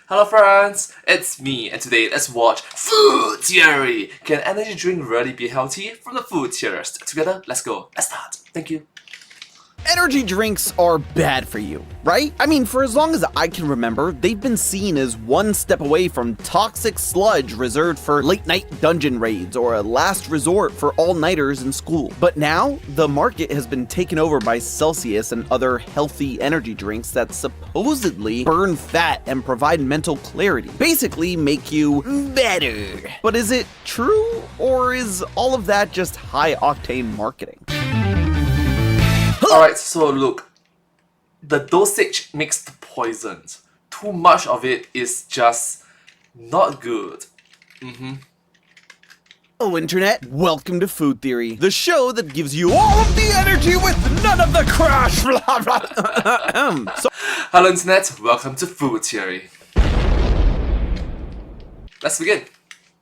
Hello friends, it's me, and today let's watch Food Theory! Can energy drink really be healthy? From the food theorist. Together, let's go. Let's start. Thank you. Energy drinks are bad for you, right? I mean, for as long as I can remember, they've been seen as one step away from toxic sludge reserved for late-night dungeon raids or a last resort for all-nighters in school. But now, the market has been taken over by Celsius and other healthy energy drinks that supposedly burn fat and provide mental clarity. Basically, make you better. But is it true, or is all of that just high-octane marketing? Alright, so look. The dosage makes the poison. Too much of it is just not good. Hello Internet, welcome to Food Theory, the show that gives you all of the energy with none of the crash. Hello Internet, welcome to Food Theory. Let's begin.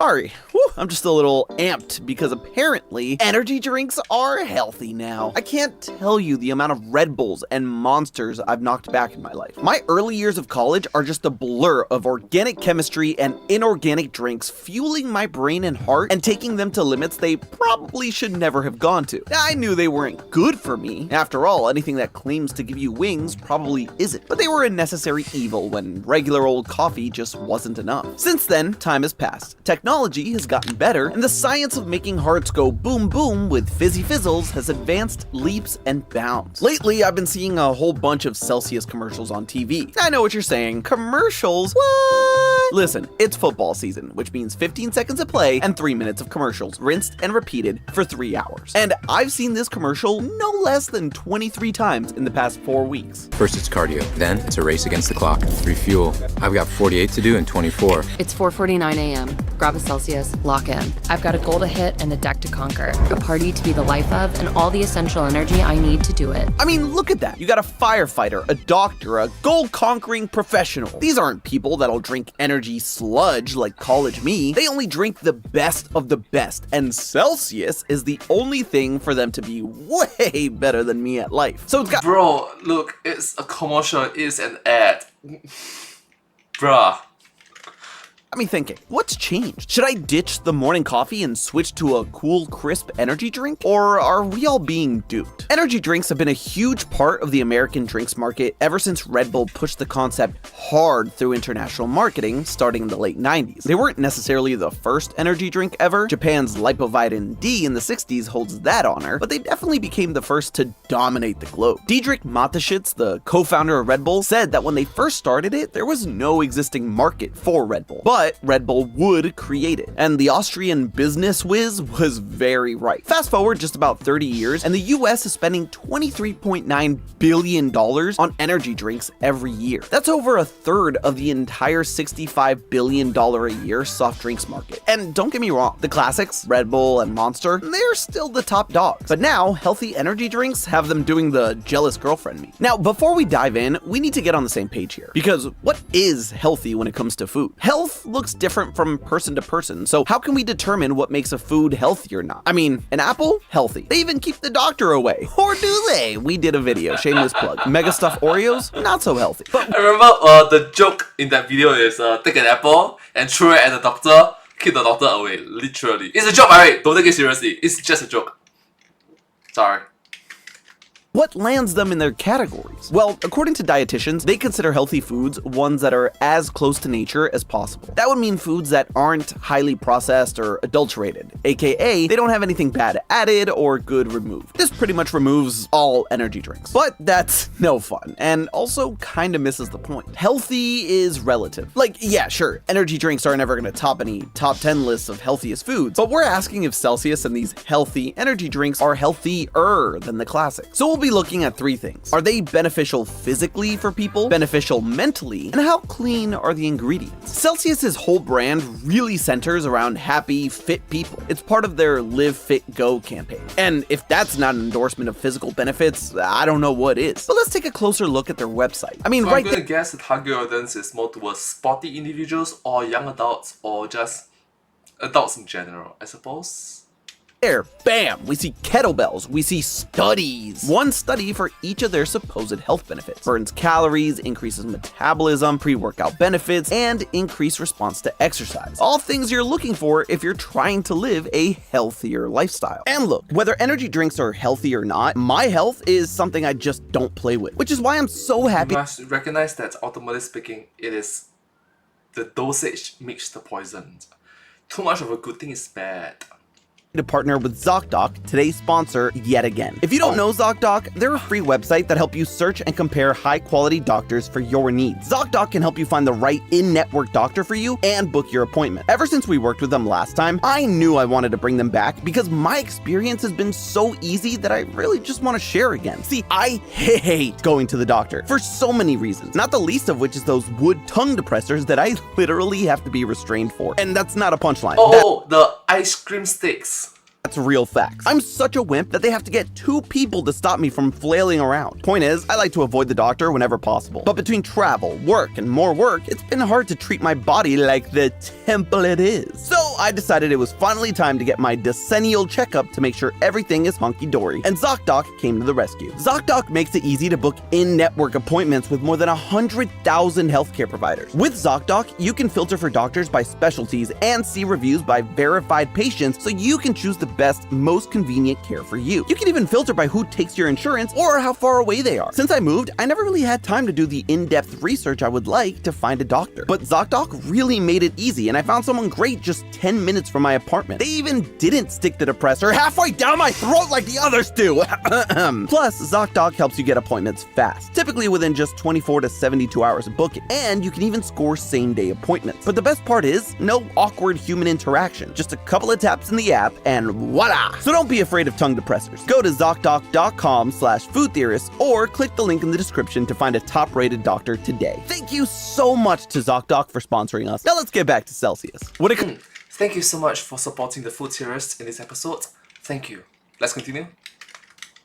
Sorry, I'm just a little amped because apparently energy drinks are healthy now. I can't tell you the amount of Red Bulls and Monsters I've knocked back in my life. My early years of college are just a blur of organic chemistry and inorganic drinks fueling my brain and heart and taking them to limits they probably should never have gone to. I knew they weren't good for me. After all, anything that claims to give you wings probably isn't. But they were a necessary evil when regular old coffee just wasn't enough. Since then, time has passed. Technology has gotten better, and the science of making hearts go boom boom with fizzy fizzles has advanced leaps and bounds. Lately, I've been seeing a whole bunch of Celsius commercials on TV. I know what you're saying. Commercials? What? Listen, it's football season, which means 15 seconds of play and 3 minutes of commercials, rinsed and repeated for 3 hours. And I've seen this commercial no less than 23 times in the past 4 weeks. First it's cardio, then it's a race against the clock. Refuel. I've got 48 to do in 24. It's 4:49 a.m. Grab a Celsius, lock in. I've got a goal to hit and a deck to conquer. A party to be the life of and all the essential energy I need to do it. I mean, look at that. You got a firefighter, a doctor, a goal-conquering professional. These aren't people that'll drink energy sludge like college me. They only drink the best of the best, and Celsius is the only thing for them to be way better than me at life. So it's got— Bro, look, it's a commercial, it's an ad. Bruh. got me thinking, what's changed? Should I ditch the morning coffee and switch to a cool, crisp energy drink? Or are we all being duped? Energy drinks have been a huge part of the American drinks market ever since Red Bull pushed the concept hard through international marketing starting in the late 90s. They weren't necessarily the first energy drink ever. Japan's Lipovitamin D in the 60s holds that honor, but they definitely became the first to dominate the globe. Diedrich Mateschitz, the co-founder of Red Bull, said that when they first started it, there was no existing market for Red Bull. But Red Bull would create it, and the Austrian business whiz was very right. Fast forward just about 30 years, and the US is spending $23.9 billion on energy drinks every year. That's over a third of the entire $65 billion a year soft drinks market. And don't get me wrong, the classics, Red Bull and Monster, they're still the top dogs. But now, healthy energy drinks have them doing the jealous girlfriend meme. Now, before we dive in, we need to get on the same page here, because what is healthy when it comes to food? Health looks different from person to person, so how can we determine what makes a food healthy or not? I mean, an apple? Healthy. They even keep the doctor away. Or do they? We did a video, shameless plug. Mega stuffed Oreos? Not so healthy. But I remember the joke in that video is take an apple and throw it at the doctor, keep the doctor away, literally. It's a joke, alright? Don't take it seriously. It's just a joke. Sorry. what lands them in their categories? Well, according to dietitians, they consider healthy foods ones that are as close to nature as possible. That would mean foods that aren't highly processed or adulterated, aka they don't have anything bad added or good removed. This pretty much removes all energy drinks. But that's no fun, and also kinda misses the point. Healthy is relative. Like, yeah, sure, energy drinks aren't ever gonna top any top 10 lists of healthiest foods, but we're asking if Celsius and these healthy energy drinks are healthier than the classics. So we'll be looking at three things. Are they beneficial physically for people, beneficial mentally, and how clean are the ingredients? Celsius's whole brand really centers around happy, fit people. It's part of their Live Fit Go campaign. And if that's not an endorsement of physical benefits, I don't know what is. But let's take a closer look at their website. I mean, so right I'm gonna guess the target audience is more towards sporty individuals or young adults or just adults in general, I suppose. there, bam, we see kettlebells, we see studies. One study for each of their supposed health benefits. Burns calories, increases metabolism, pre-workout benefits, and increased response to exercise. All things you're looking for if you're trying to live a healthier lifestyle. And look, whether energy drinks are healthy or not, my health is something I just don't play with, which is why I'm so happy. You must recognize that ultimately speaking, it is the dosage makes the poison. Too much of a good thing is bad. To partner with ZocDoc, today's sponsor yet again. If you don't know ZocDoc, they're a free website that help you search and compare high-quality doctors for your needs. ZocDoc can help you find the right in-network doctor for you and book your appointment. Ever since we worked with them last time, I knew I wanted to bring them back because my experience has been so easy that I really just want to share again. See, I hate going to the doctor for so many reasons, not the least of which is those wood tongue depressors that I literally have to be restrained for. And that's not a punchline. Oh, the ice cream sticks. That's real facts. I'm such a wimp that they have to get 2 people to stop me from flailing around. Point is, I like to avoid the doctor whenever possible. But between travel, work, and more work, it's been hard to treat my body like the temple it is. So I decided it was finally time to get my decennial checkup to make sure everything is hunky-dory. And ZocDoc came to the rescue. ZocDoc makes it easy to book in-network appointments with more than 100,000 healthcare providers. With ZocDoc, you can filter for doctors by specialties and see reviews by verified patients so you can choose the best, most convenient care for you. You can even filter by who takes your insurance or how far away they are. Since I moved, I never really had time to do the in-depth research I would like to find a doctor. But ZocDoc really made it easy, and I found someone great just 10 minutes from my apartment. They even didn't stick the depressor halfway down my throat like the others do. Plus, ZocDoc helps you get appointments fast, typically within just 24 to 72 hours of booking, and you can even score same-day appointments. But the best part is, no awkward human interaction, just a couple of taps in the app, and voila! So don't be afraid of tongue depressors. Go to ZocDoc.com/foodtheorist or click the link in the description to find a top-rated doctor today. Thank you so much to ZocDoc for sponsoring us. Now let's get back to Celsius. Thank you so much for supporting the food theorists in this episode. Thank you. Let's continue.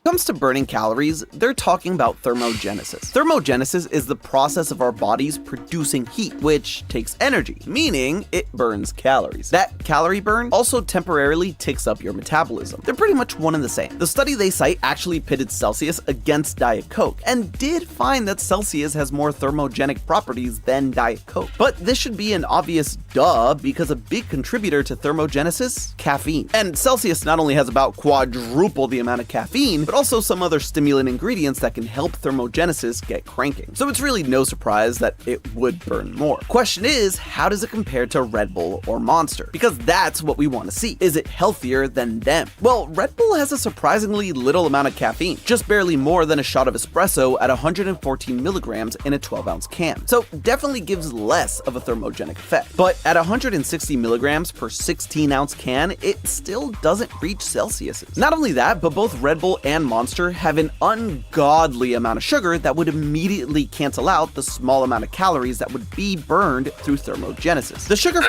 When it comes to burning calories, they're talking about thermogenesis. Thermogenesis is the process of our bodies producing heat, which takes energy, meaning it burns calories. That calorie burn also temporarily ticks up your metabolism. They're pretty much one and the same. The study they cite actually pitted Celsius against Diet Coke, and did find that Celsius has more thermogenic properties than Diet Coke. But this should be an obvious duh, because a big contributor to thermogenesis, caffeine. And Celsius not only has about quadruple the amount of caffeine, but also some other stimulant ingredients that can help thermogenesis get cranking. So it's really no surprise that it would burn more. Question is, how does it compare to Red Bull or Monster? Because that's what we want to see. Is it healthier than them? Well, Red Bull has a surprisingly little amount of caffeine, just barely more than a shot of espresso at 114 milligrams in a 12-ounce can. So definitely gives less of a thermogenic effect. But at 160 milligrams per 16-ounce can, it still doesn't reach Celsius's. Not only that, but both Red Bull and Monster have an ungodly amount of sugar that would immediately cancel out the small amount of calories that would be burned through thermogenesis. The sugar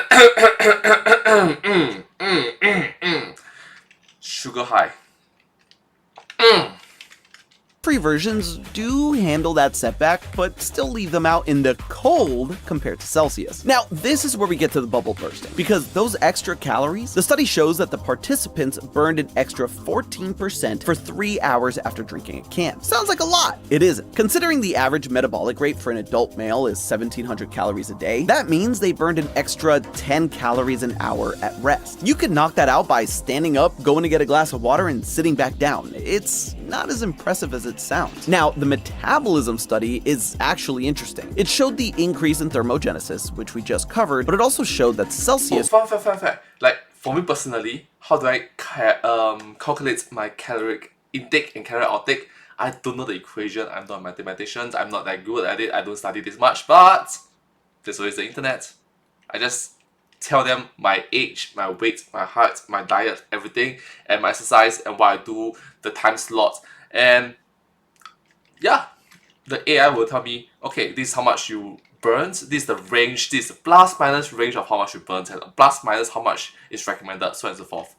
Sugar high. free versions do handle that setback, but still leave them out in the cold compared to Celsius. Now, this is where we get to the bubble bursting, because those extra calories, the study shows that the participants burned an extra 14% for 3 hours after drinking a can. Sounds like a lot. It isn't. Considering the average metabolic rate for an adult male is 1,700 calories a day, that means they burned an extra 10 calories an hour at rest. You could knock that out by standing up, going to get a glass of water, and sitting back down. It's not as impressive as it sounds. Now, the metabolism study is actually interesting. It showed the increase in thermogenesis, which we just covered, but it also showed that Celsius... Fun fact. Like, for me personally, how do I calculate my caloric intake and calorie outtake? I don't know the equation. I'm not a mathematician. I'm not that good at it. I don't study this much, but there's always the internet. I just tell them my age, my weight, my height, my diet, everything, and my exercise, and what I do, the time slot, and yeah, the AI will tell me, okay, this is how much you burnt, this is the range, this is the plus minus range of how much you burnt, and plus minus how much is recommended, so on and so forth.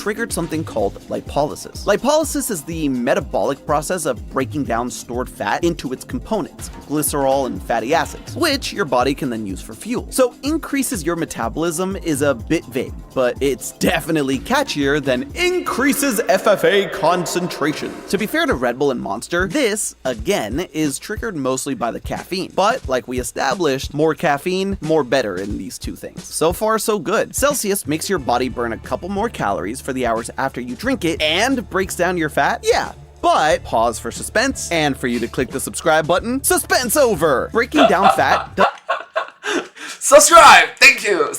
triggered something called lipolysis. Lipolysis is the metabolic process of breaking down stored fat into its components, glycerol and fatty acids, which your body can then use for fuel. So increases your metabolism is a bit vague, but it's definitely catchier than increases FFA concentration. To be fair to Red Bull and Monster, this, again, is triggered mostly by the caffeine. But, like we established, more caffeine, more better in these two things. So far, so good. Celsius makes your body burn a couple more calories for the hours after you drink it and breaks down your fat? Yeah. But pause for suspense, and for you to click the subscribe button. Suspense over! Breaking down fat Subscribe! Thank you!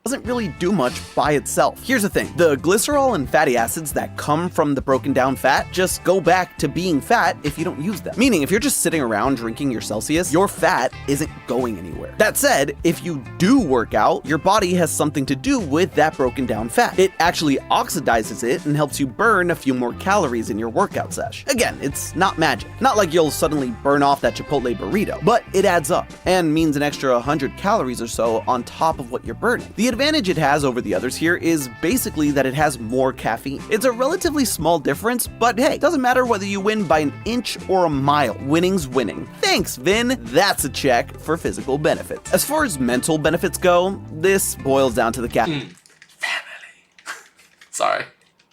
doesn't really do much by itself. Here's the thing, the glycerol and fatty acids that come from the broken down fat just go back to being fat if you don't use them. Meaning, if you're just sitting around drinking your Celsius, your fat isn't going anywhere. That said, if you do work out, your body has something to do with that broken down fat. It actually oxidizes it and helps you burn a few more calories in your workout sesh. Again, it's not magic. Not like you'll suddenly burn off that Chipotle burrito, but it adds up and means an extra 100 calories or so on top of what you're burning. The advantage it has over the others here is basically that it has more caffeine. It's a relatively small difference, but hey, doesn't matter whether you win by an inch or a mile. Winning's winning. Thanks, Vin. That's a check for physical benefits. As far as mental benefits go, this boils down to the caffeine. Family. Sorry.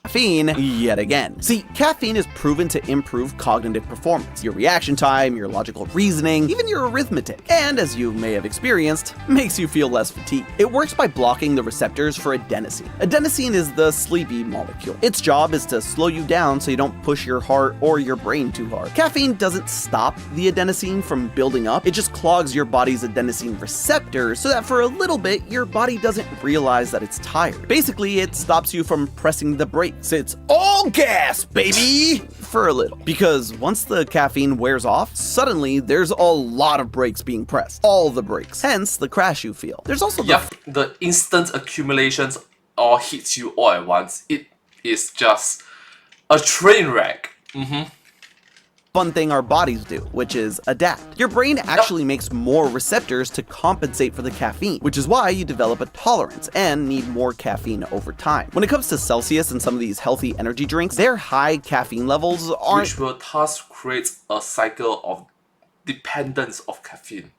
Caffeine yet again. See, caffeine is proven to improve cognitive performance, your reaction time, your logical reasoning, even your arithmetic, and as you may have experienced, makes you feel less fatigued. It works by blocking the receptors for adenosine. Adenosine is the sleepy molecule. Its job is to slow you down so you don't push your heart or your brain too hard. Caffeine doesn't stop the adenosine from building up, it just clogs your body's adenosine receptors so that for a little bit, your body doesn't realize that it's tired. Basically, it stops you from pressing the brakes. It's all gas, baby! For a little. Because once the caffeine wears off, suddenly there's a lot of brakes being pressed. All the brakes. Hence the crash you feel. There's also the instant accumulations all hits you all at once. It is just a train wreck. fun thing our bodies do, which is adapt. Your brain actually makes more receptors to compensate for the caffeine, which is why you develop a tolerance and need more caffeine over time. When it comes to Celsius and some of these healthy energy drinks, their high caffeine levels aren't which will thus create a cycle of dependence of caffeine.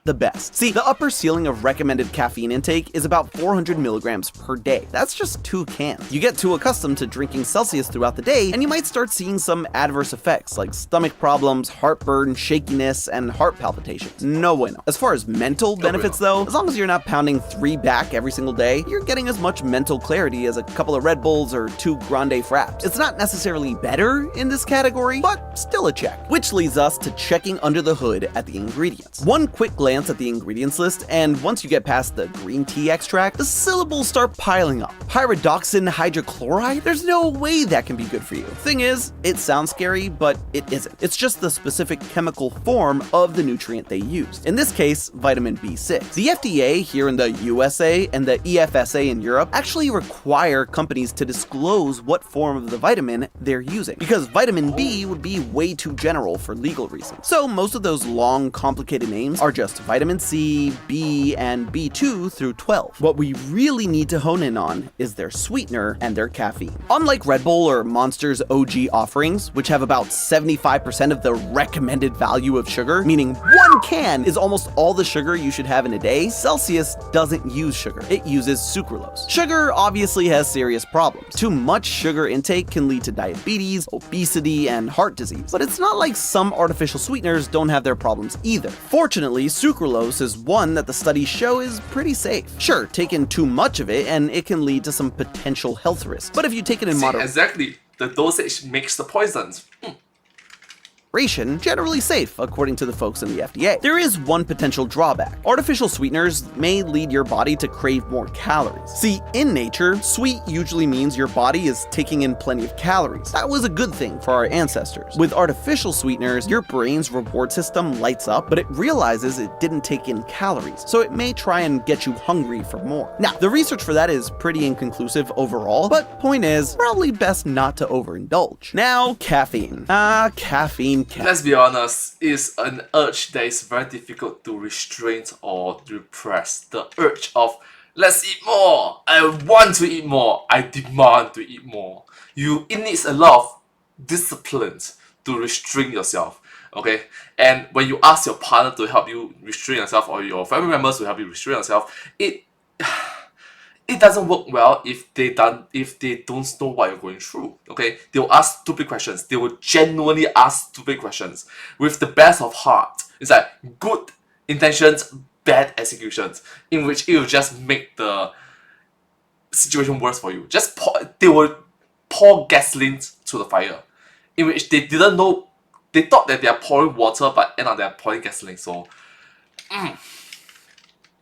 the best. See, the upper ceiling of recommended caffeine intake is about 400 milligrams per day. That's just 2 cans. You get too accustomed to drinking Celsius throughout the day, and you might start seeing some adverse effects like stomach problems, heartburn, shakiness, and heart palpitations. No bueno. As far as mental benefits though, as long as you're not pounding 3 back every single day, you're getting as much mental clarity as a couple of Red Bulls or 2 Grande Fraps. It's not necessarily better in this category, but still a check. Which leads us to checking under the hood at the ingredients. One quick glance at the ingredients list, and once you get past the green tea extract, the syllables start piling up. Pyridoxine hydrochloride? There's no way that can be good for you. Thing is, it sounds scary, but it isn't. It's just the specific chemical form of the nutrient they used. In this case, vitamin B6. The FDA here in the USA and the EFSA in Europe actually require companies to disclose what form of the vitamin they're using, because vitamin B would be way too general for legal reasons. So most of those long, complicated names are just vitamin C, B, and B2 through 12. What we really need to hone in on is their sweetener and their caffeine. Unlike Red Bull or Monster's OG offerings, which have about 75% of the recommended value of sugar, meaning 1 can is almost all the sugar you should have in a day, Celsius doesn't use sugar. It uses sucralose. Sugar obviously has serious problems. Too much sugar intake can lead to diabetes, obesity, and heart disease. But it's not like some artificial sweeteners don't have their problems either. Fortunately, sucralose is one that the studies show is pretty safe. Sure, taking too much of it and it can lead to some potential health risks. But if you take it in moderation, Exactly. The dosage makes the poisons. generally safe, according to the folks in the FDA. There is one potential drawback. Artificial sweeteners may lead your body to crave more calories. See, in nature, sweet usually means your body is taking in plenty of calories. That was a good thing for our ancestors. With artificial sweeteners, your brain's reward system lights up, but it realizes it didn't take in calories, so it may try and get you hungry for more. Now, the research for that is pretty inconclusive overall, but point is, probably best not to overindulge. Now, caffeine. Caffeine. Let's be honest, it's an urge that is very difficult to restrain or repress. The urge of Let's eat more. I want to eat more. I demand to eat more. It needs a lot of disciplines to restrain yourself. Okay, and when you ask your partner to help you restrain yourself, or your family members to help you restrain yourself, it doesn't work well if they don't know what you're going through. Okay, they will ask stupid questions. They will genuinely ask stupid questions with the best of heart. It's like good intentions, bad executions, in which it will just make the situation worse for you. They will pour gasoline to the fire, in which they didn't know. They thought that they are pouring water, but end up they are pouring gasoline. So,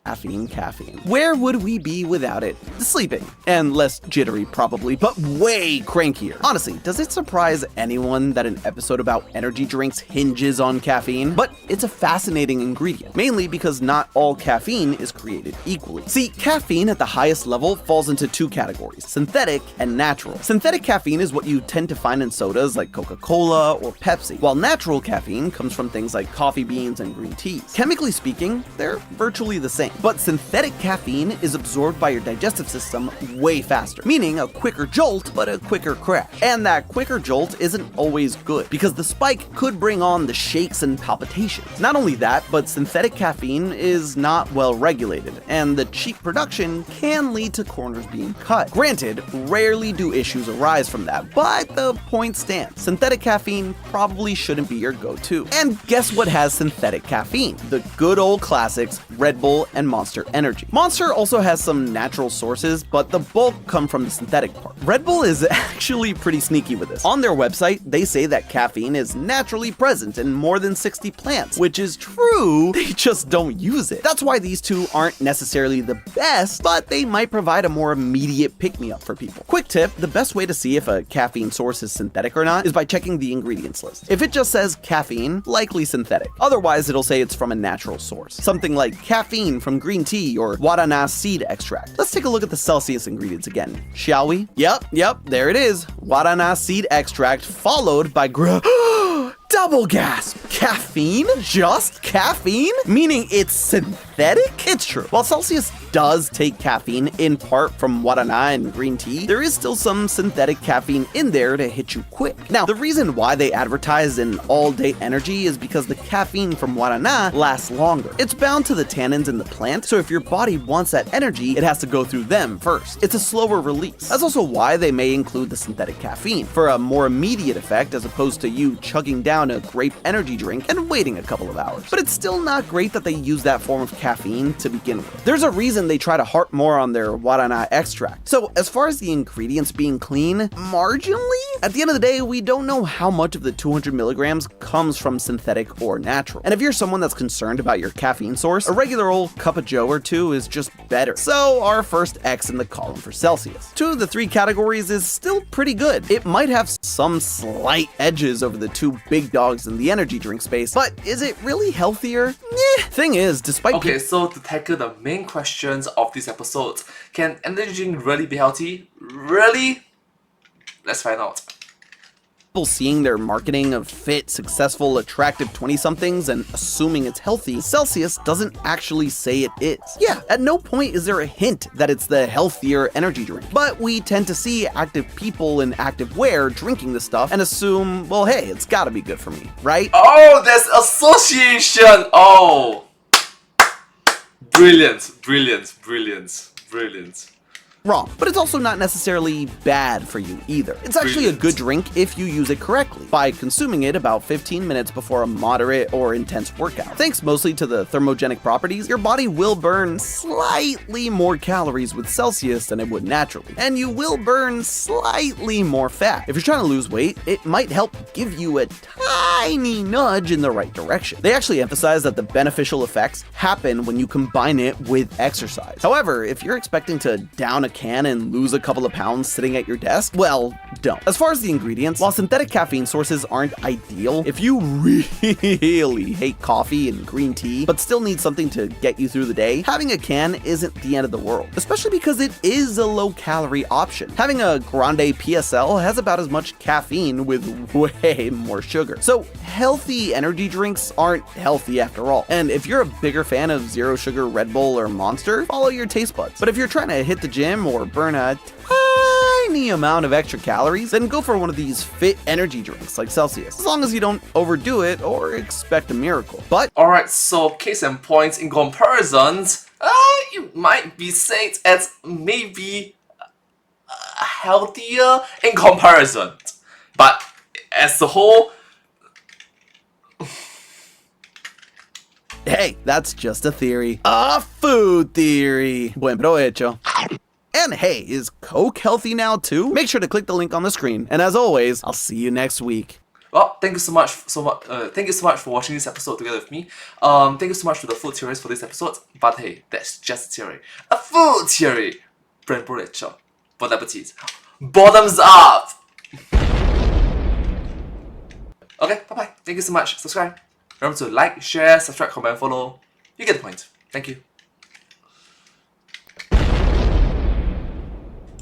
Caffeine. Where would we be without it? Sleeping. And less jittery, probably, but way crankier. Honestly, does it surprise anyone that an episode about energy drinks hinges on caffeine? But it's a fascinating ingredient, mainly because not all caffeine is created equally. See, caffeine at the highest level falls into two categories: synthetic and natural. Synthetic caffeine is what you tend to find in sodas like Coca-Cola or Pepsi, while natural caffeine comes from things like coffee beans and green teas. Chemically speaking, they're virtually the same. But synthetic caffeine is absorbed by your digestive system way faster, meaning a quicker jolt, but a quicker crash. And that quicker jolt isn't always good, because the spike could bring on the shakes and palpitations. Not only that, but synthetic caffeine is not well regulated, and the cheap production can lead to corners being cut. Granted, rarely do issues arise from that, but the point stands. Synthetic caffeine probably shouldn't be your go-to. And guess what has synthetic caffeine? The good old classics, Red Bull and Monster Energy. Monster also has some natural sources, but the bulk come from the synthetic part. Red Bull is actually pretty sneaky with this. On their website, they say that caffeine is naturally present in more than 60 plants, which is true, they just don't use it. That's why these two aren't necessarily the best, but they might provide a more immediate pick-me-up for people. Quick tip, the best way to see if a caffeine source is synthetic or not is by checking the ingredients list. If it just says caffeine, likely synthetic. Otherwise, it'll say it's from a natural source. Something like caffeine from green tea or guarana seed extract. Let's take a look at the Celsius ingredients again, shall we? Yep, there it is. Guarana seed extract followed by double gasp! Caffeine? Just caffeine? Meaning it's synthetic? It's true. While Celsius does take caffeine in part from guarana and green tea, there is still some synthetic caffeine in there to hit you quick. Now, the reason why they advertise an all-day energy is because the caffeine from guarana lasts longer. It's bound to the tannins in the plant, so if your body wants that energy, it has to go through them first. It's a slower release. That's also why they may include the synthetic caffeine, for a more immediate effect as opposed to you chugging down a grape energy drink and waiting a couple of hours. But it's still not great that they use that form of caffeine to begin with. There's a reason they try to harp more on their guarana extract. So as far as the ingredients being clean, marginally, at the end of the day, we don't know how much of the 200 milligrams comes from synthetic or natural. And if you're someone that's concerned about your caffeine source, a regular old cup of joe or two is just better. So our first X in the column for Celsius. 2 of the 3 categories is still pretty good. It might have some slight edges over the 2 big dogs in the energy drink space, but is it really healthier? Thing is, despite so to tackle the main questions of this episode, can energy drink really be healthy? Really? Let's find out. people seeing their marketing of fit, successful, attractive 20-somethings and assuming it's healthy, Celsius doesn't actually say it is. Yeah, at no point is there a hint that it's the healthier energy drink. But we tend to see active people in active wear drinking this stuff and assume, well, hey, it's gotta be good for me, right? Oh, there's association! Oh! Brilliant, brilliant, brilliant, brilliant. Wrong, but it's also not necessarily bad for you either. It's actually a good drink if you use it correctly, by consuming it about 15 minutes before a moderate or intense workout. Thanks mostly to the thermogenic properties, your body will burn slightly more calories with Celsius than it would naturally, and you will burn slightly more fat. If you're trying to lose weight, it might help give you a tiny nudge in the right direction. They actually emphasize that the beneficial effects happen when you combine it with exercise. However, if you're expecting to down a can and lose a couple of pounds sitting at your desk? Well, don't. As far as the ingredients, while synthetic caffeine sources aren't ideal, if you really hate coffee and green tea, but still need something to get you through the day, having a can isn't the end of the world, especially because it is a low-calorie option. Having a Grande PSL has about as much caffeine with way more sugar. So healthy energy drinks aren't healthy after all. And if you're a bigger fan of zero sugar Red Bull or Monster, follow your taste buds. But if you're trying to hit the gym or burn a tiny amount of extra calories, then go for one of these fit energy drinks like Celsius, as long as you don't overdo it or expect a miracle. But Alright, so case and points in comparisons, you might be saying it's maybe healthier in comparison. But as a whole, hey, that's just a theory. A food theory. Buen provecho. And hey, is Coke healthy now too? Make sure to click the link on the screen. And as always, I'll see you next week. well, thank you so much for watching this episode together with me. Thank you so much to the food theories for this episode. But hey, that's just a theory. A food theory. Buen provecho. Bon appetit. Bottoms up. Okay, bye bye. Thank you so much. Subscribe. Remember to like, share, subscribe, comment, follow. You get the point. Thank you.